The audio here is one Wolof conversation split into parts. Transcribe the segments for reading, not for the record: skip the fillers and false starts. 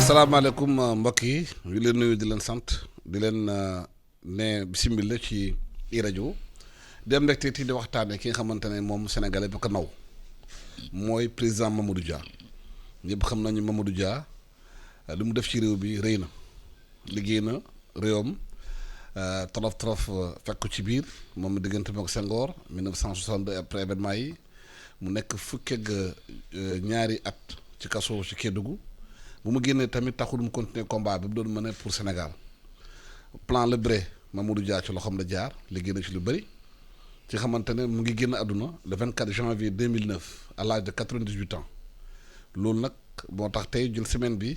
asalaamaaleykum mbokk yi ñu leen nuyu di leen sant di leen ne bisimila ci i rajo dem mbégte ti di waxtaane ki nga xamante ne moom sénégalais bi ko naw mooy président Mamadou Dia. ñëpp xam nañu Mamadou Dia li mu def ci réew bi rëy na liggéey na réewam tolof fekk ko ci biir moom diggante mook Senghor 1962 après événement yi mu nekk fukkeeg ñaari at ci kaso ci Kédougou bu mu génnee tamit taxul mu continuer combat bi mu doon mën pour Sénégal plan Le Bré Mamadou Dia ci loxoom la jaar liggéey na ci lu bëri ci xamante ne mu ngi génn àdduna le 24 janvier 2009 à l'âge de 98 ans loolu nag moo tax tey jël semaine bi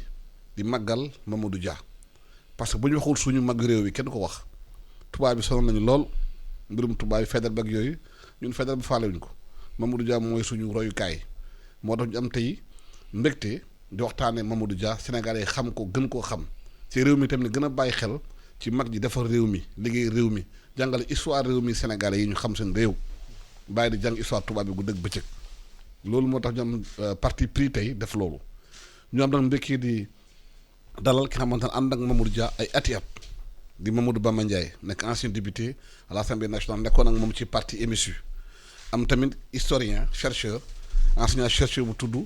di màggal Mamadou Dia parce que bu ñu waxul suñu mag réew yi kenn ko wax tubaab bi sonal nañu lool mbirum tubaab yi fedal bak yooyu ñun fedal bi faalewuñ ko Mamadou Dia mooy suñu royukaay moo tax ñu am tey mbégte di waxtaanee Mamadou Dia Sénégalais xam ko gën koo xam ci réew mi tamit gën a bàyyi xel ci mag ji defar réew mi liggéey réew mi jàngale histoire réew mi Sénégalais yi ñu xam seen réew bàyyi di jàng histoire tubaab bi gu dëgg bëccëg loolu moo tax ñu am parti pris tey def loolu ñu am nag mbékkee di dalal ki nga xamante ne ànd ak Mamadou Dia ay ati at di Mamadou Bamba Ndiaye nekk ancien député à l'Assemblée nationale nekkoon ak moom ci parti MSU am tamit historien chercheur enseignant chercheur bu tudd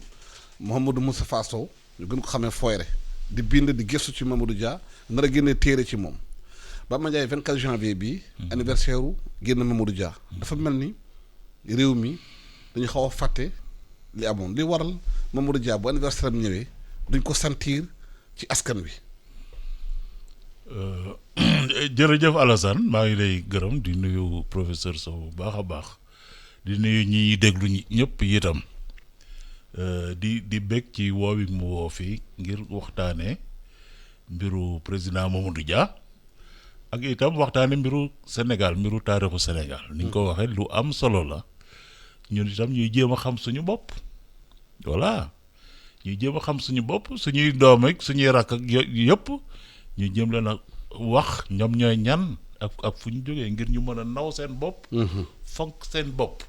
Mouhamadou Moustapha Sow ñu gën ko xamee Foyre di bind di gëstu ci Mamadou Dia nar a génnee téere ci moom Bamba Ndiaye 24 janvier bi anniversaire u génn Mamadou Dia dafa mel ni réew mi dañu xaw a fàtte li amoon li waral Mamadou Dia bu anniversaire am ñëwee duñ ko sentir ci askan wi. jërëjëf Alassane maa ngi lay gërëm di nuyu professeur Sow bu baax a baax di nuyu ñi déglu ñëpp itam di bég ci woowi mu woo fii ngir waxtaane mbiru président Mamadou Dia ak itam waxtaane mbiru Sénégal mbiru taarixu Sénégal ni nga ko waxee lu am solo la ñun itam ñuy jéem a xam suñu bopp voilà ñuy jéem a xam suñu bopp suñuy doom ak suñuy rakk ak yëpp ñu jéem leen a wax ñoom ñooy ñan ak fu ñu jógee ngir ñu mën a naw seen bopp fonk seen bopp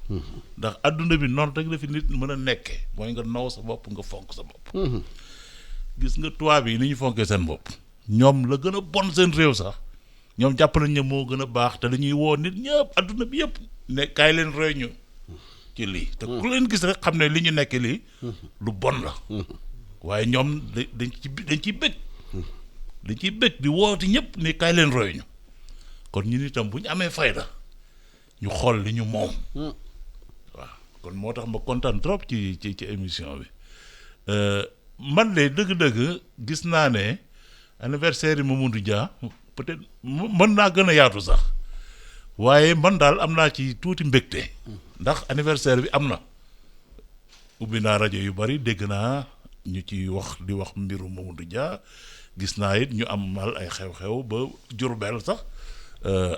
ndax adduna bi noonu rek la fi nit mën a nekkee mooy nga naw sa bopp nga fonk sa bopp gis nga tubaab yi ni ñu fonkee seen bopp ñoom la gën a bon seen réew sax ñoom jàpp nañ ne moo gën a baax te dañuy woo nit ñëpp adduna bi yëpp ne kaay leen roy ñu ci lii te ku leen gis rek xam ne li ñu nekk lii lu bon la waaye ñoom dañ ciy bëgg di wooti ñëpp ne kaay leen roy ñu kon ñun itam bu ñu amee fayda ñu xool li ñu moom waaw kon moo tax ma kontaan trop ci émission bi man de dëgg-dëgg gis naa ne anniversaire yi Mamadou Dia peut-être mën naa gën a yaatu sax waaye man daal am naa ci tuuti mbégte ndax anniversaire bi am na ubbi naa rajo yu bari dégg naa ñu ci wax di wax mbiru Mamadou Dia gis naa it ñu am mal ay xew-xew ba Jurbel sax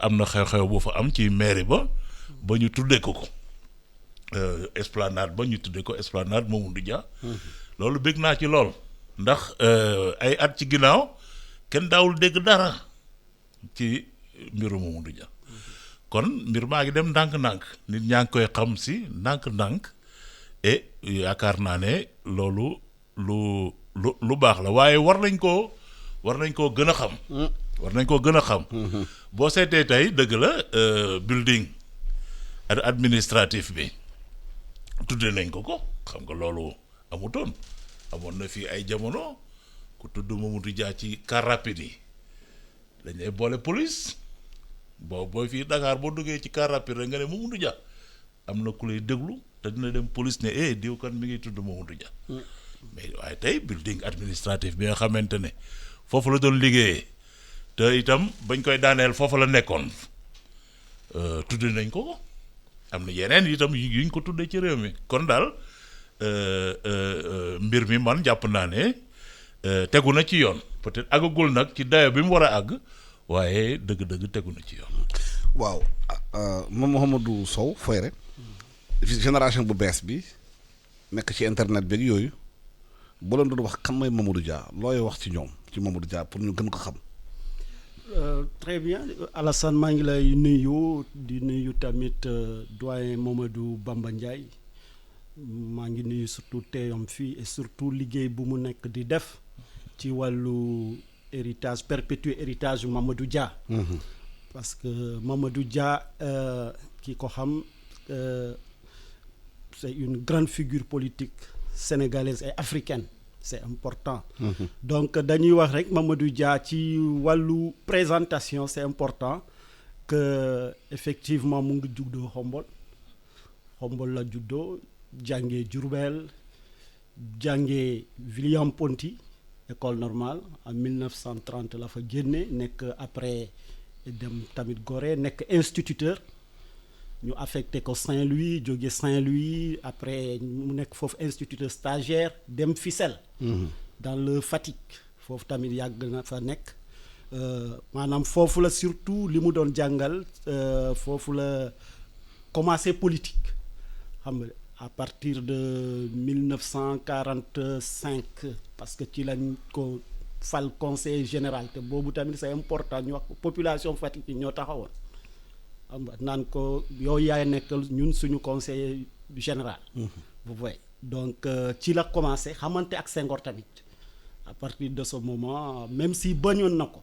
am na xew-xew bu fa am ci mairie ba ñu tuddee ko esplanade ba ñu tuddee ko esplanade Mamadou Dia loolu bég naa ci lool ndax ay at ci ginnaaw kenn daawul dégg dara ci mbiru Mamadou Dia kon mbir maa ngi dem ndànk-ndànk nit ñaa ngi koy xam si ndànk-ndànk et yaakaar naa ne loolu lu baax la waaye war nañ koo gën a xam war nañ koo gën a xam boo seetee tey dëgg la building administratif bi tudde nañ ko xam nga loolu amutoon amoon na fii ay jamono ku tudd Mamadou Dia ci car rapide yi dañ lay boole police booy fii Dakar boo duggee ci car rapide rek nga ne Mamadou Dia am na ku lay déglu te dina dem police ne diw kan mi ngi tudd Mamadou Dia mais waaye tey building administratif bi nga xamante ne foofu la doon liggéeyee te itam bañ koy daaneel foofu la nekkoon tudde nañ ko am na yeneen itam yuñ ko tuddee ci réew mi kon daal mbir mi man jàpp naa ne tegu na ci yoon peut-être àggagul nag ci dayo bi mu war a àgg waaye dëgg-dëgg tegu na ci yoon. waaw moom Mouhamadou Sow Foyre génération bu bees bi nekk ci internet beeg yooyu boo leen doon wax kan mooy Mamadou Dia looy wax ci ñoom ci Mamadou Dia pour ñu gën ko xam. Très bien Alassane maa ngi lay nuyu di nuyu tamit doyen Mamadou Bamba Ndiaye maa ngi nuyu surtout teeyam fii et surtout liggéey bu mu nekk di def ci wàllu héritage perpétuer héritage Mamadou Dia. Parce que Mamadou Dia ki ko xam c'est une grande figure politique sénégalaise et africaine c'est important. Donc dañuy wax rek Mamadou Dia ci wàllu présentation c'est important que effectivement mu ngi juddoo Xombol la juddoo jàngee Diourbel jàngee William Ponty école normale en 1930 la fa génne nekk après dem tamit Gorée nekk instituteur ñu affecté ko Saint-Louis jóge Saint-Louis après mu nekk foofu instituteur stagiaire dem Fissel dans le Fatick foofu tamit yàgg na fa nekk maanaam foofu la surtout li mu doon jàngal foofu la commencé politique xam nga à partir de 1945 parce que ci lañ ko fal conseil général te boobu tamit c'est important ñu wax population Fatick yi ñoo taxawoon xam nga naan ko yow yaay nekkal ñun suñu conseil général. vous voyez donc ci la commencé xamante ak Senghor tamit à partir de ce moment même si bañoon na ko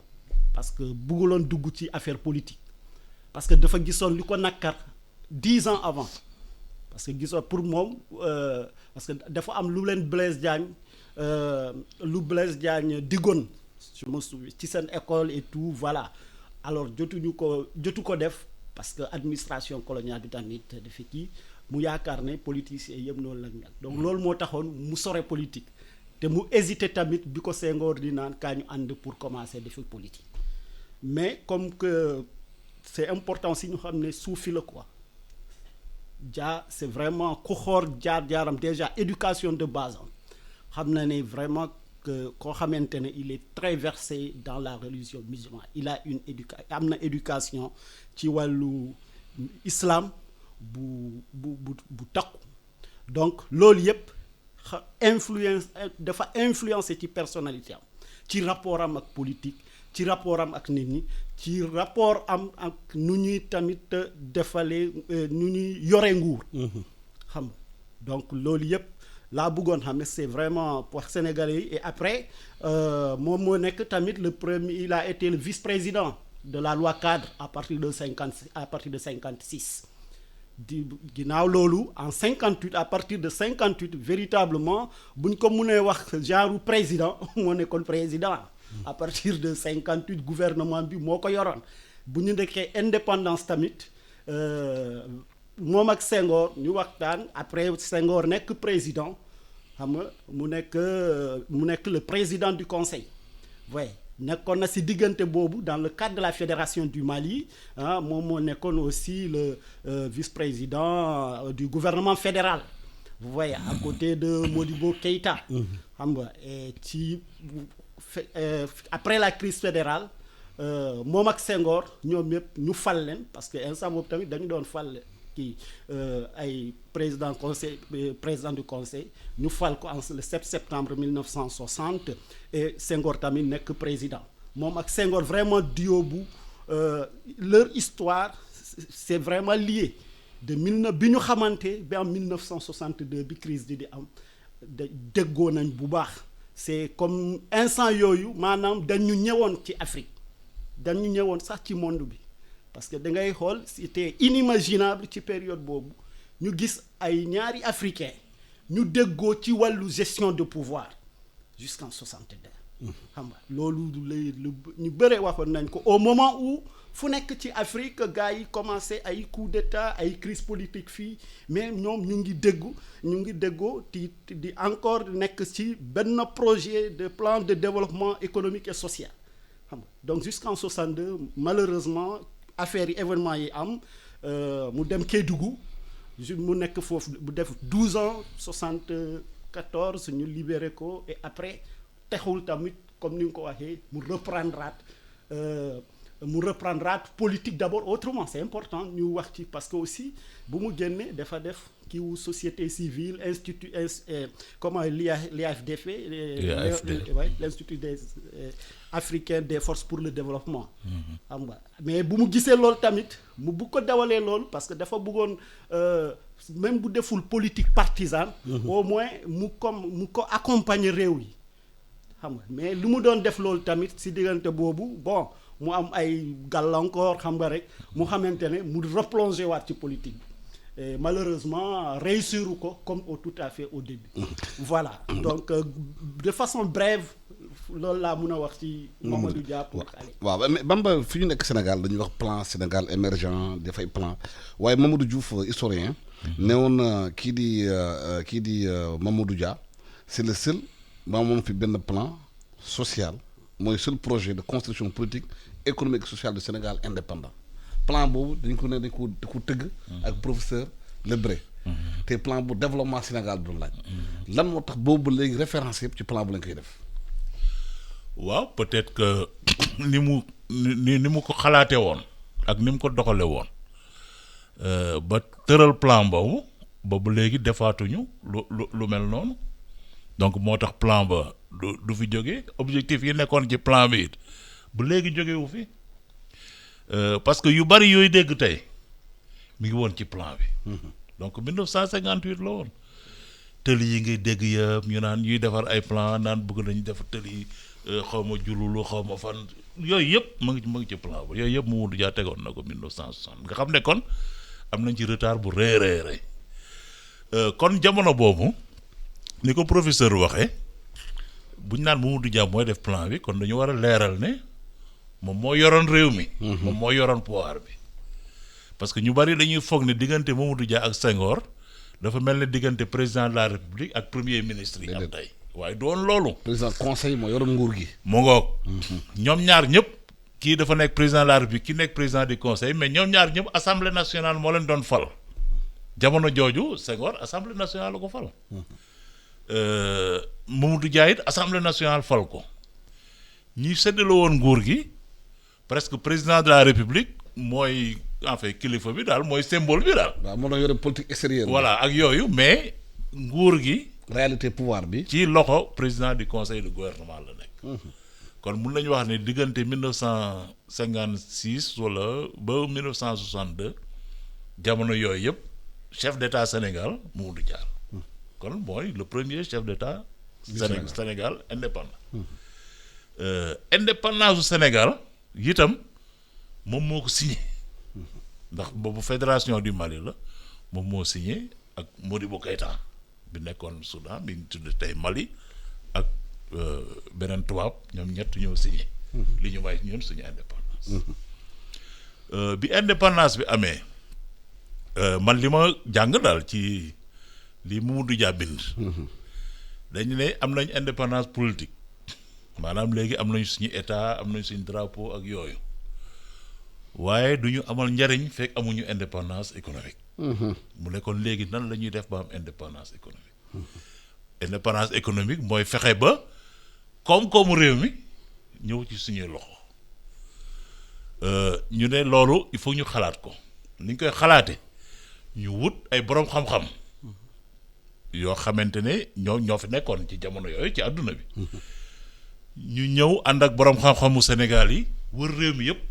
parce que bëgguloon dugg ci affaire politique parce que dafa gisoon li ko nakkar 10 ans avant parce que gisoon pour moom parce que dafa am lu leen Blaise Diagne diggoon je me souviens ci seen école et tout voilà alors jotu ko def parce que administration coloniale bi tamit dafa kii mu yaakaar ne politiciens yëpp noonu lañ mel donc loolu moo taxoon mu sore politique te mu hésité tamit bi ko Senghor di naan kaa ñu ànd pour commencer defi politique mais comme que c'est important si ñu xam ne suufi la quoi Dia c'est vraiment ku xoor jaar-jaaram déjà éducation de base am xam na ne vraiment que koo xamante ne il est très versé dans la religion musulmane il a am na éducation ci wàllu islam bu takku donc loolu yëpp dafa influencer ci personnalité am ci rapport am ak politique ci rapport am ak nit ñi ci rapport am ak nu ñuy tamit defalee nu ñuy yore nguur xam nga donc loolu yëpp laa bëggoon xam ne c'est vraiment pour Sénégalais yi et après moom moo nekk tamit le premier il a été le vice-président de la loi cadre à partir de 56 di ginnaaw loolu en 58 à partir de 58 véritablement buñ ko mënee wax genre président moo nekkoon président à partir de 58 gouvernement bi moo ko yoroon bu ñu nekkee indépendance tamit moom ak Senghor ñu waxtaan après Senghor nekk président xam nga mu nekk le président du conseil oui nekkoon na ci diggante boobu dans le cadre de la fédération du Mali moom moo nekkoon aussi le vice-président du gouvernement fédéral vous voyez à côté de Modibo Keïta xam nga ci après la crise fédérale moom ak Senghor ñoom ñëpp ñu fal leen parce que instant boobu tamit dañu doon fal kii ay président du conseil ñu fal ko le 7 septembre 1960 et Senghor tamit nekk président moom ak Senghor vraiment duo bu leur histoire c'est vraiment lié bi ñu xamante ba en 1962 bi crise di am déggoo nañ bu baax c'est comme instant yooyu maanaam dañu ñëwoon ci Afrique dañu ñëwoon sax ci monde bi parce que da ngay xool c'était inimaginable ci période boobu ñu gis ay ñaari africains ñu déggoo ci wàllu gestion de pouvoir jusqu'en 62 xam nga loolu lay ñu bëre waxoon nañ ko au moment où fu nekk ci Afrique gars yi commencé ay coup d'état ay crise politique fii mais ñoom ñu ngi déggoo di encore nekk ci benn projet de plan de développement économique et social xam nga donc jusqu'en 62 malheureusement affaire yi événement yi am mu dem Kédougou mu nekk foofu bu def 12 ans 74 ñu libéré ko et après texul tamit comme ni nga ko waxee mu reprendre politique d'abord autrement c'est important ñu wax ci parce que aussi bu mu génnee dafa def kiiwu société civile institut comment l'IAFDF l'institut des africain des forces pour le développement xam nga mais bu mu gisee loolu tamit mu bu ko dawalee loolu parce que dafa bëggoon même bu deful politique partisane au moins mu ko accompagner réew yi xam nga mais lu mu doon def loolu tamit si diggante boobu bon mu am ay gàllankoor xam nga rek mu xamante ne mu replongé waat ci politique bi et malheureusement réussir ko comme tout à fait au début. Voilà donc de façon brève loolu laa mun a wax ci Mamadou Dia pour xale. waaw mais Bamba fi ñu nekk Sénégal dañuy wax plan Sénégal émergent dafay plan waaye Mamadou Diouf historien. ne woon kii di Mamadou Dia c'est le seul moom fi benn plan social mooy seul projet de construction politique économique et sociale du Sénégal indépendant plan boobu dañ ko tëgg. ak professeur Lebré. te plan bu développement Sénégal du laaj. lan moo tax boobu léegi référence yëpp ci plan bu lañ koy def. waaw peut-être que ni mu ko xalaate woon ak ni mu ko doxale woon ba tëral plan boobu léegi defaatuñu lu mel noonu donc moo tax plan ba du fi jógee objectif yi nekkoon ci plan bi it bu léegi jógewu fi parce que yu bari yooyu dégg tey mi ngi woon ci plan bi donc 1958 la woon tëli yi ngay dégg yëpp ñu naan ñuy defar ay plan naan bëgg nañu def tëli xaw ma jululu xaw ma fan yooyu yëpp mu ngi ci plan ba yooyu yëpp Mamadou Dia tegoon na ko 1960 nga xam ne kon am nañ ci retard bu rëy kon jamono boobu ni ko professeur waxee buñ naan Mamadou Dia mooy def plan bi kon dañu war a leeral ne moom moo yoroon réew mi. moom moo yoroon pouvoir bi parce que ñu bari dañuy foog ne diggante Mamadou Dia ak Senghor dafa mel ne diggante président de la République ak premier ministre yi am tey waaye doon loolu. président conseil moo yoroon nguur gi. mu ngoog ñoom ñaar ñëpp kii dafa nekk président de la République ki nekk président du conseil mais ñoom ñaar ñëpp assemblée nationale moo leen doon fal jamono jooju Senghor assemblée nationale la ko fal. Mamadou Dia it assemblée nationale fal ko ñi séddale woon nguur gi presque président de la République mooy en fait kilifa bi daal mooy symbole bi daal. waaw moo doon yore politique extérieure. voilà ak yooyu mais nguur gi. réalité pouvoir bi. ci loxo président du conseil de gouvernement la nekk. kon mun nañu wax ne diggante 1956 wala ba 1962 jamono yooyu yëpp chef d'état Sénégal Mamadou Dia kon mooy le premier chef d'état Sénégal indépendant. Indépendance du Sénégal itam moom moo ko signé ndax boobu fédération du Mali la moom moo signé ak Modibo Keïta bi nekkoon Soudan bi ñu tudd tey Mali ak beneen tubaab ñoom ñett ñoo signé li ñu may ñun suñu indépendance. bi indépendance bi amee man li ma jàng daal ci li Mamadou Dia bind dañu ne am nañ indépendance politique maanaam léegi am nañ suñu état am nañ suñu drapeau ak yooyu waaye du ñu amal njariñ fekk amuñu indépendance économique. mu ne kon léegi nan la ñuy def ba am indépendance économique. indépendance économique mooy fexe ba koom-koomu réew mi ñëw ci suñuy loxo ñu ne loolu il faut ñu xalaat ko ni ñu koy xalaate ñu wut ay boroom xam-xam yoo xamante ne ñoo fi nekkoon ci jamono yooyu ci àdduna bi ñu ñëw ànd ak boroom xam-xamu Sénégal yi wër réew mi yëpp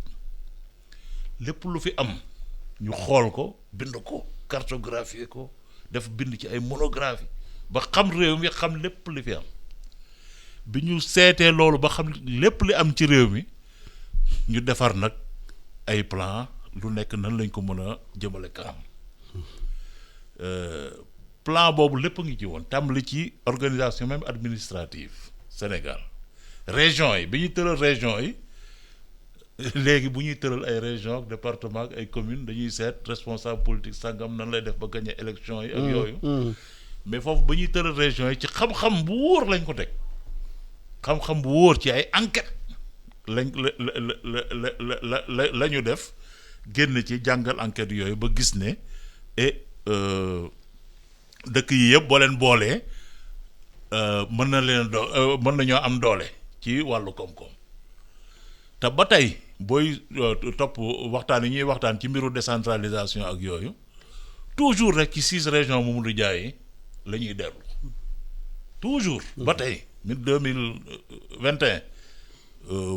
lépp lu fi am ñu xool ko bind ko cartographier ko def bind ci ay monographie ba xam réew mi xam lépp li fi am bi ñu seetee loolu ba xam lépp li am ci réew mi ñu defar nag ay plan lu nekk nan lañ ko mën a jëmale kanam plan boobu lépp a ngi ci woon tàmbali ci organisation même administrative Sénégal région yi bi ñuy tëral région yi léegi bu ñuy tëral ay région ak département ak ay commune dañuy seet responsable politique sàngam nan lay def ba gagner élection yi ak yooyu mais foofu ba ñuy tëral région yi ci xam-xam bu wóor lañ ko teg xam-xam bu wóor ci ay enquête lañ la ñu def génn ci jàngal enquête yooyu ba gis ne dëkk yi yëpp boo leen boolee mën nañoo am doole ci wàllu koom-koom te ba tey booy topp waxtaan yi ñuy waxtaan ci mbiru décentralisation ak yooyu toujours rek ci 6 régions Mamadou Dia yi la ñuy dellu toujours ba tey 2021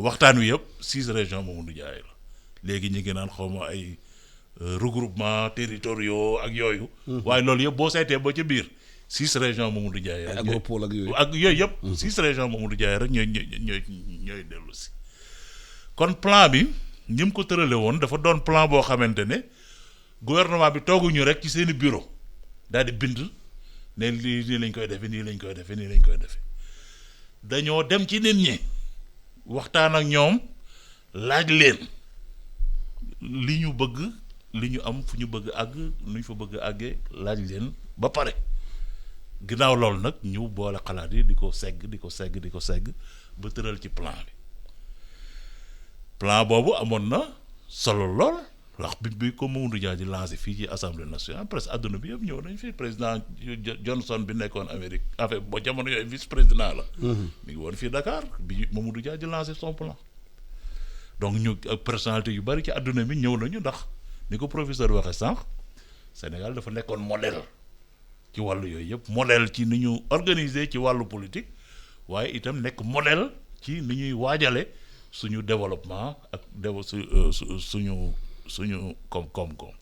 waxtaan wi yëpp 6 régions Mamadou Dia yi la léegi ñu ngi naan xawma ay regroupement territoriaux ak yooyu waaye loolu yëpp boo seetee ba ca biir 6 régions Mamadou Ndiaye rek agropole ak yooyu. ak yooyu yëpp 6 régions Mamadou Ndiaye rek ñooy dellu si kon plan bi ñi mu ko tërale woon dafa doon plan boo xamante ne gouvernement bi tooguñu rek ci seeni bureau daal di bind ne nii lañ koy defee nii lañ koy defee nii lañ koy defee dañoo dem ci nit ñi waxtaan ak ñoom laaj leen li ñu bëgg li ñu am fu ñu bëgg àgg nu ñu fa bëgg àggee laaj leen ba pare ginnaaw loolu nag ñu boole xalaat yi di ko segg ba tëral ci plan boobu amoon na solo lool ndax bi ko Mamadou Dia di lancé fii ci assemblée nationale presque àdduna bi yëpp ñëw nañ fi président Johnson bi nekkoon Amérique en fait ba jamono yooyu vice président la. mi ngi woon fii Dakar bi Mamadou Dia di lancé son plan. donc ñu ak personnalité yu bari ci àdduna bi ñëw nañu ndax ni ko professeur waxee sànq Sénégal dafa nekkoon modèle ci wàllu yooyu yëpp modèle ci ni ñu organiser ci wàllu politique waaye itam nekk modèle ci ni ñuy waajale suñu développement ak suñu koom-koom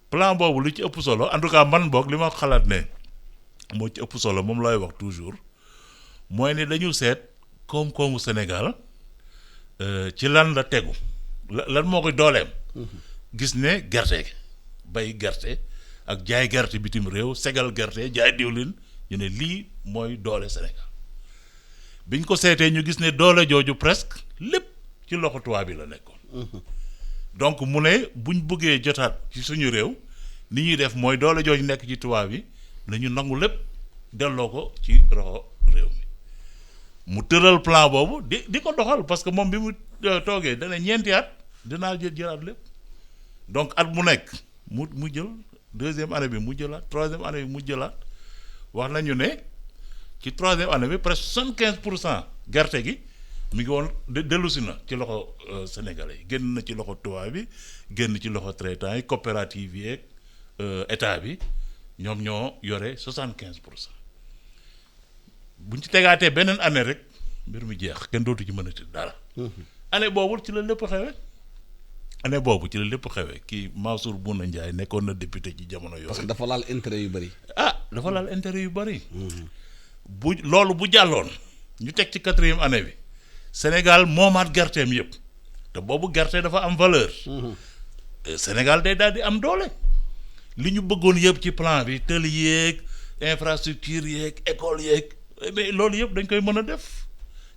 plan boobu li ci ëpp solo en tout cas man boog li ma xalaat ne moo ci ëpp solo moom lay wax toujours mooy ne dañu seet koom-koomu Sénégal ci lan la tegu lan moo koy dooleem gis ne gerte gi bay gerte ak jaay gerte bitim réew segal gerte jaay diwlin ñu ne lii mooy doole Sénégal biñ ko seetee ñu gis ne doole jooju presque lépp ci loxo tubaab bi la nekkoon donc mu ne buñ bëggee jotaat ci suñu réew ni ñuy def mooy doole jooju nekk ci tubaab bi nañu nangu lépp delloo ko ci loxo réew mi mu tëral plan boobu di ko doxal parce que moom bi mu toogee dana ñeenti at dinaa jëlaat lépp donc at mu nekk mu jël deuxième année bi mu jëlaat troisième année bi mu jëlaat wax nañu ne ci troisième année bi presque 75% gerte gi mi ngi woon dellusi na ci loxo sénégalais yi génn na ci loxo tubaab bi génn ci loxo traitants yi coopérative yi ak état bi ñoom ñoo yore 75%. buñ ci tegaatee beneen année rek mbir mi jeex kenn dootu ci mënati dara. année boobu ci la lépp xewe kii Mansour Bouna Ndiaye nekkoon na député ci jamono yooyu. parce que dafa laal intérêt yu bëri. dafa laal intérêt yu bëri. loolu bu jàlloon ñu teg ci 4e année bi Sénégal moomaat gerteem yëpp te boobu gerte dafa am valeur. Sénégal day daal di am doole. li ñu bëggoon yëpp ci plan bi tëli yeeg infrastructure yeeg école yeeg mais loolu yëpp dañ koy mën a def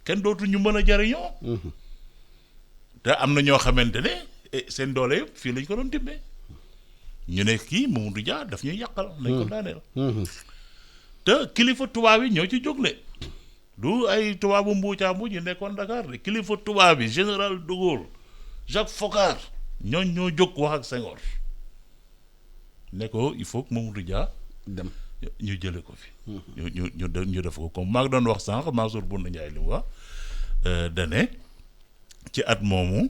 kenn dootu ñu mën a jariñoo. te am na ñoo xamante ne seen doole yëpp fii lañ ko doon tibbee ñu ne kii Mamadou Dia daf ñuy yàqal. nañ ko daaneel. te kilifa tubaab yi ñoo ci jógle du ay tubaabu mbuucaa mbuuc ñu nekkoon Dakar de kilifa tubaab yi général de Gaulle Jacques Foccart ñoo jóg wax ak Senghor ne ko il faut que Mamadou Dia dem ñu jële ko fi. ñu def ko comme maa ngi doon wax sànq Mansour Bouna Ndiaye li mu wax dane ci at moomu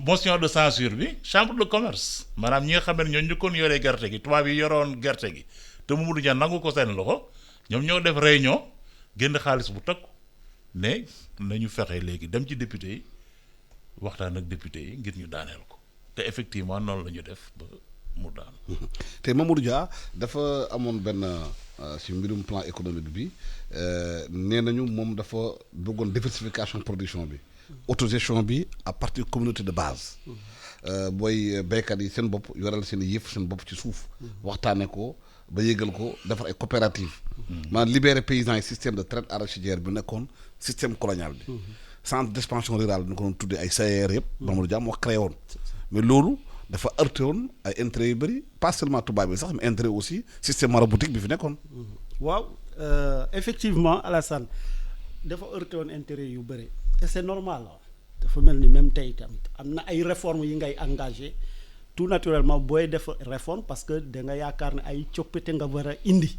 motion de censure bi chambre de commerce maanaam ñi nga xam ne ñoo njëkkoon yoree gerte gi tubaab yi yoroon gerte gi te Mamadou Dia nangu ko seen loxo ñoom ñoo def réunion génn xaalis bu takku ne nañu fexe léegi dem ci député yi waxtaan ak député yi ngir ñu daaneel ko te effectivement noonu la ñu def ba mu daan. te Mamadou Dia dafa amoon benn si mbirum plan économique bi nee nañu moom dafa bëggoon diversification production bi autogestion bi à partir communauté de base booy béykat yi seen bopp yoral seen yëf seen bopp ci suuf waxtaane ko ba yégal ko defar ay coopérative maanaam libérer paysans yi système de traite arachidière bi nekkoon système colonial bi centre d'expansion rurale bi ñu ko doon tuddee ay CR yëpp Mamadou Dia moo créé woon mais loolu dafa heurté woon ay intérêt yu bëri pas seulement tubaab bi sax mais intérêt aussi système maraboutique bi fi nekkoon. waaw effectivement Alassane dafa heurté woon intérêt yu bëri et c'est normal dafa mel ni même tey tamit am na ay réformes yi ngay engagé tout naturellement booy def réforme parce que da nga yaakaar ne ay coppite nga war a indi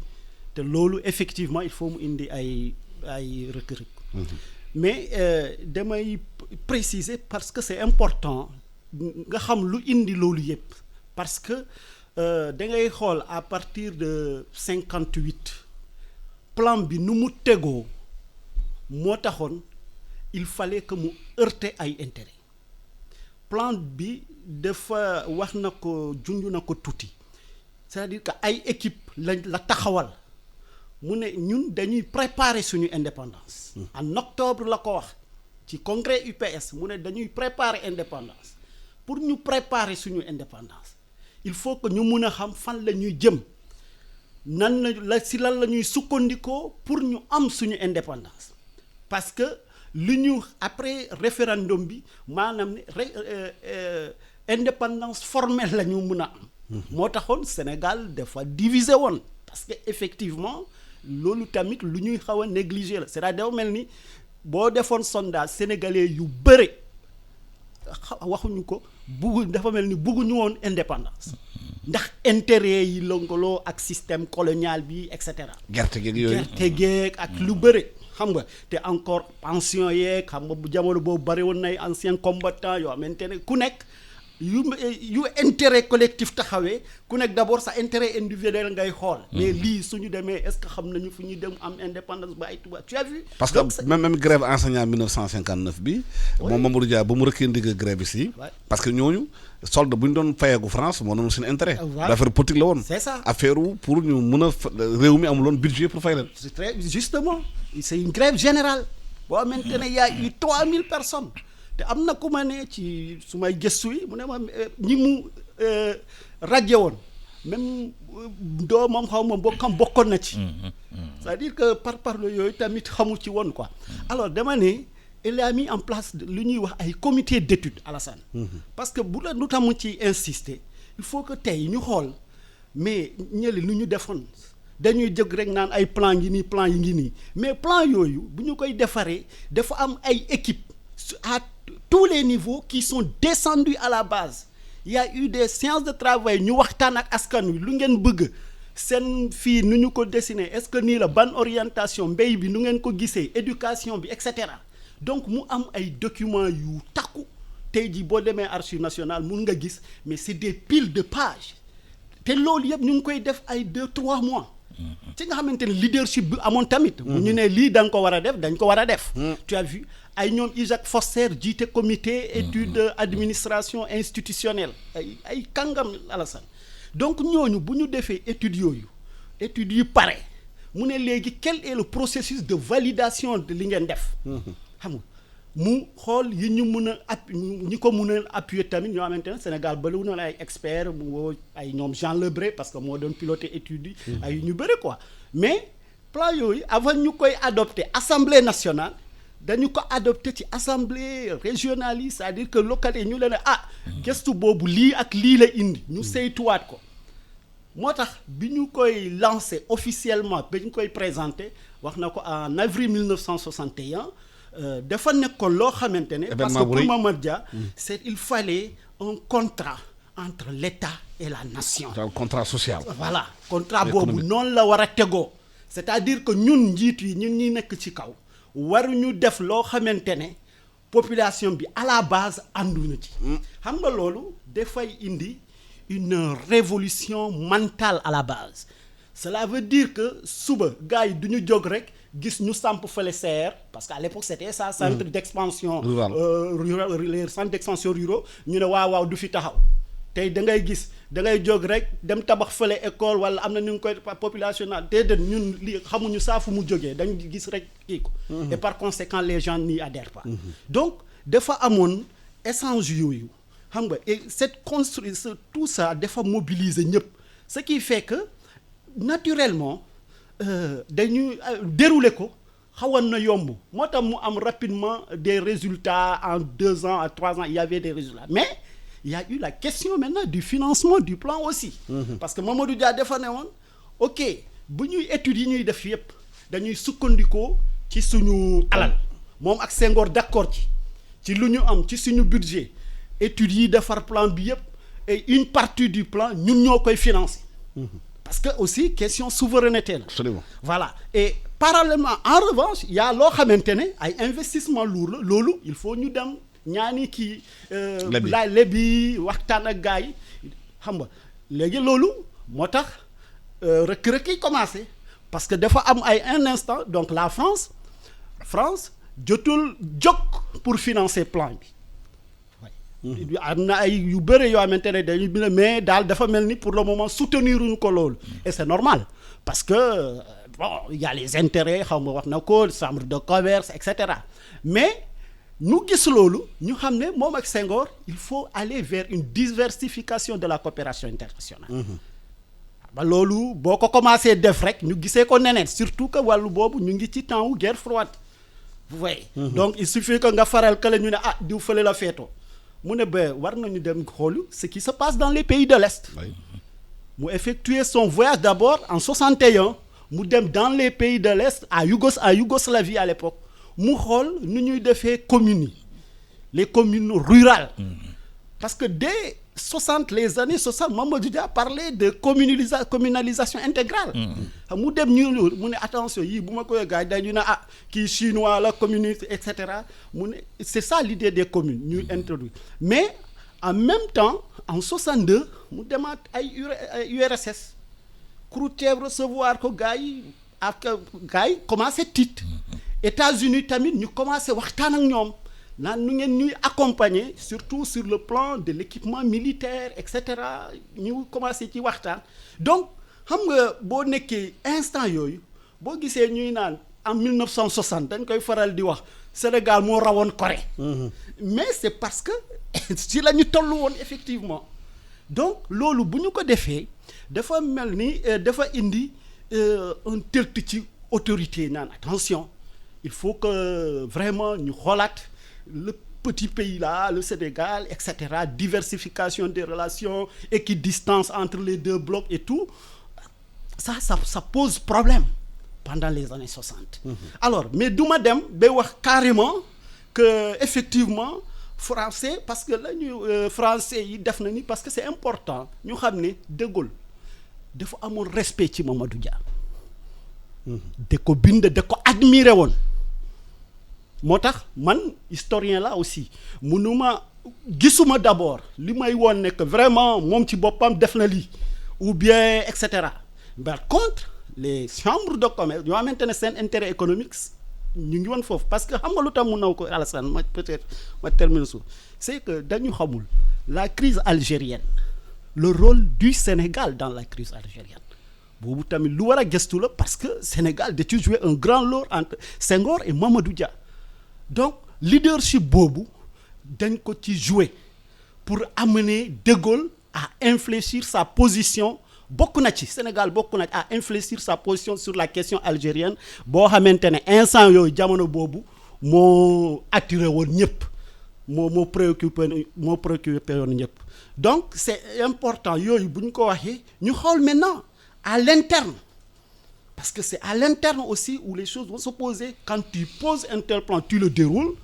te loolu effectivement il faut mu indi ay rëkk-rëkk. mais damay préciser parce que c'est important. nga xam lu indi loolu yëpp parce que da ngay xool à partir de 58 plan bi nu mu tegoo moo taxoon il fallait que mu heurter ay intérêt plan bi dafa wax na ko junj na ko tuuti c'est-à-dire que ay équipe la taxawal mu ne ñun dañuy préparer suñu indépendance en octobre la ko wax ci congrès UPS mu ne dañuy préparer indépendance pour ñu préparer suñu indépendance il faut que ñu mun a xam fan la ñuy jëm nan la si lan la ñuy sukkandikoo pour ñu am suñu indépendance parce que li ñu après référendum bi maanaam ne indépendance formelle la ñu mun a am moo taxoon Sénégal dafa divisé woon parce que effectivement loolu tamit lu ñuy xaw a négliger la c'est-à-dire mel ni boo defoon sondage sénégalais yu bëre waxuñu ko dafa mel ni bugguñu woon indépendance ndax intérêt yi lëngaloo ak système colonial bi et cetera. gerte geeg ak lu bëre xam nga te encore pension yeeg xam nga bu jamono boobu bëri woon nay anciens combattants yoo xamante ne ku nekk yu intérêt collectif taxawee ku nekk d'abord sa intérêt individuel ngay xool. mais lii suñu demee est-ce que xam nañu fu ñuy dem am indépendance ba ay tubaab tu as vu. parce que même grève enseignant 1959 bi. moom Mamadou Dia ba mu rëkkee ndigg grève bi si. parce que ñooñu solde bu ñu doon fayeeku France moo doon seen intérêt. affaire politique la woon. c'est ça affaire pour ñu mun a réew mi amuloon budget pour fay leen. c'est très justement c'est une grève générale boo xamante ne y a eu 3000 personnes. te am na ku ma ne ci su may gëstu yi mu ne ma ñi mu rajo woon même doomam xaw ma mbokkam bokkoon na ci. c'est-à-dire que parlo yooyu tamit xamu ci woon quoi. alors dama ne il a mis en place lu ñuy wax ay comité d'étude Alassane. parce que bu la lu tax mu ci insister il faut que tey ñu xool mais ñële lu ñu defoon dañuy jóg rek naan ay plan yi nii plan yi ngi nii mais plan yooyu bu ñu koy defaree dafa am ay équipe à tous les niveaux qui sont descendus à la base il y a eu des séances de travail ñu waxtaan ak askan wi lu ngeen bëgg seen fii nu ñu ko dessiner est-ce que nii la ban orientation mbéy bi nu ngeen ko gisee éducation bi et cetera donc mu am ay documents yu takku tey jii boo demee Archives nationales mun nga gis mais c'est des piles de pages te loolu yëpp ñu ngi koy def ay 2-3 mois. ci nga xamante ne leadership bi amoon tamit. bu ñu ne lii da nga ko war a def dañ ko war a def. tu as vu ay ñoom Isaac Foster jiite comité étude administration institutionnelle ay kàngam Alassane donc ñooñu bu ñu defee études yooyu études yu pare mu ne léegi quel est le processus de validation de li ngeen def. xam nga mu xool yi ñu mun a ñi ko mun a appuyer tamit ñoo xamante ne Sénégal baliwu na ay experts mu woo ay ñoom Jean Lebré parce que moo doon piloter études yi ay ñu bëri quoi mais plan yooyu avant ñu koy adopter assemblée nationale dañu ko adopter ci assemblée régionale yi c'est-à-dire que local yi ñu leen gëstu boobu lii ak lii la indi ñu saytuwaat ko moo tax bi ñu koy lancer officiellement ba ñu koy présenter wax na ko en avril 1961 dafa nekkoon loo xamante ne parce que pour Mamadou Dia il fallait un contrat entre l'État et la nation. un contrat social. voilà contrat boobu noonu la war a tegoo c'est-à-dire que ñun njiit yi ñun ñi nekk ci kaw waruñu def loo xamante ne population bi à la base ànduñu ci. xam nga loolu dafay indi une révolution mentale à la base cela veut dire que suba gars yi du ñu jóg rek. gis ñu samp fële CR parce que à l'époque c'était ça centre d'expansion rural les centres d'expansion ruraux ñu ne waaw du fi taxaw tey da ngay gis da ngay jóg rek dem tabax fële école wala am na ñu ngi koy population na déedéet ñun li xamuñu saa fu mu jógee dañu gis rek kii ko et par conséquent les gens n'y adhèrent pas donc dafa amoon échange yooyu xam nga et cette construction tout ça dafa mobiliser ñëpp ce qui fait que naturellement dañuy dérouler ko xawoon na yomb moo tax mu am rapidement des résultats en 2 ans à 3 ans il y avait des résultats mais il y a eu la question maintenant du financement du plan aussi parce que Mamadou Dia dafa ne woon ok bu ñuy études yi ñuy def yëpp dañuy sukkandikoo ci suñu alal moom ak Senghor d'accord ci lu ñu am ci suñu budget études yi defar plan bi yëpp et une partie du plan ñun ñoo koy financer parce que aussi question souveraineté la. Absolument. Voilà et parallèlement en revanche il y a loo xamante ne ay investissement lourd la loolu il faut ñu dem ñaani kii. lebi waxtaan ak gars yi xam nga léegi loolu moo tax rëkk-rëkk yi commencé parce que dafa am ay un instant donc la France jotul jóg pour financer plan bi am na ay yu bëre yoo xamante ne dañuy bind mais daal dafa mel ni pour le moment soutenir uñu ko loolu et c'est normal parce que bon il y a les intérêts xaw ma wax na ko chambre de commerce et cetera mais ñu gis loolu ñu xam ne moom ak Senghor il faut aller vers une diversification de la coopération internationale ba loolu boo ko commencé def rek ñu gisee ko neneen surtout que wàllu boobu ñu ngi ci temps wu guerre froide vous voyez donc il suffit que nga faral que la ñu ne diw fële la feetoo mu ne ba war nañu dem xoolu ce qui se passe dans les pays de l'Est mu effectuer son voyage d'abord en 61 mu dem dans les pays de l'Est à Yougoslavie à l'époque mu xool nu ñuy defee communes yi les communes rurales parce que dès 60 les années 60 Mamadou Dia parlait de communalisation intégrale mu dem ñu mu ne attention yii bu ma koy gars dañu ne kii chinois la communiste et cetera mu ne c'est ça l'idée des communes ñuy introduire mais en même temps en 62 mu demaat ay URSS Khrouchtchev recevoir ko gars yi ak gars yi commencé tiit États-Unis tamit ñu commencé waxtaan ak ñoom naan nu ngeen ñuy accompagner surtout sur le plan de l'équipement militaire et cetera ñu commencé ci waxtaan donc xam nga boo nekkee instant yooyu boo gisee ñuy naan en 1960 dañ koy faral di wax Sénégal moo rawoon Corée mais c'est parce que ci la ñu toll woon effectivement donc loolu bu ñu ko defee dafa mel ni dafa indi un tilt ci autorité naan attention il faut que vraiment ñu xoolaat le petit pays là le Sénégal et cetera diversification des relations équidistance entre les deux blocs et tout ça pose problème pendant les années 60 alors mais du ma dem ba wax carrément que effectivement français parce que la ñu français yi def na ni parce que c'est important ñu xam ne De Gaulle dafa amoon respect ci Mamadou Dia da ko bind da ko admiré woon moo tax man historien là aussi gisuma d'abord li may woon ne que vraiment moom ci boppam def na lii ou bien et cetera par contre les chambres de commerce ñoo xamante ne seen intérêt économique ñu ngi woon foofu parce que xam nga lu tax mu naw ko Alassane ma termine su c'est que dañu xamul la crise algérienne le rôle du Sénégal dans la crise algérienne boobu tamit lu war a gëstu la parce que Sénégal da ci jouer un grand rôle entre Senghor et Mamadou Dia donc leadership boobu dañ ko ci jouer pour amener De Gaulle à infléchir sa position bokk na ci Sénégal bokk na à infléchir sa position sur la question algérienne boo xamante ne instant yooyu jamono boobu moo attiré woon ñëpp moo préoccupé woon ñëpp donc c'est important yooyu bu ñu ko waxee ñu xool maintenant à l'interne parce que c'est à l'interne aussi où les choses vont se poser quand tu poses un tel plan tu le déroules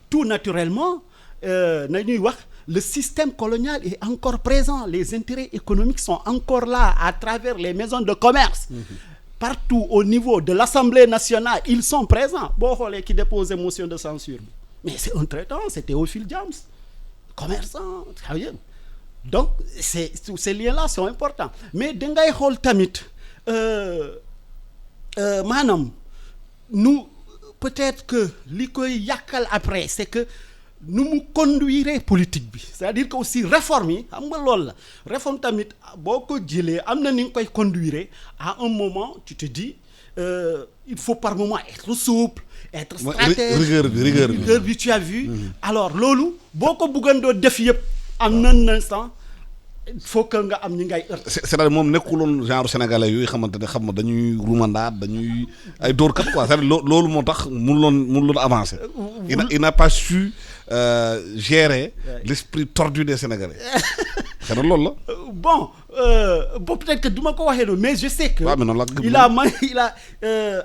tout naturellement nañuy wax le système colonial est encore présent les intérêts économiques sont encore là à travers les maisons de commerce partout au niveau de l'Assemblée nationale ils sont présents boo xoolee ki déposé motion de censure bi mais c'est un traitant c'est Théophile Diams commerçant donc ces liens-là sont importants mais dangay xool tamit maanaam nu peut-être que li koy yàqal après c'est que nu mu conduire politique bi c'est-à-dire que aussi réforme yi xam nga loolu la réforme tamit boo ko jëlee am na ni nga koy conduire à un moment tu te dis il faut par moment être souple être stratège rigueur bi tu as vu alors loolu boo ko bëggandoo def yëpp am na instant il faut que nga am ñi ngay heurter. c'est-à-dire moom nekkuloon genre sénégalais yooyu xamante ne xam nga dañuy rumandaat dañuy ay dóorkat quoi c'est-à-dire loolu moo tax mënuloon avancer. il n'a pas su gérer l'esprit tordu des Sénégalais. c'est loolu la. bon peut-être que du ma ko waxee noonu mais je sais que. waaw mais noonu il a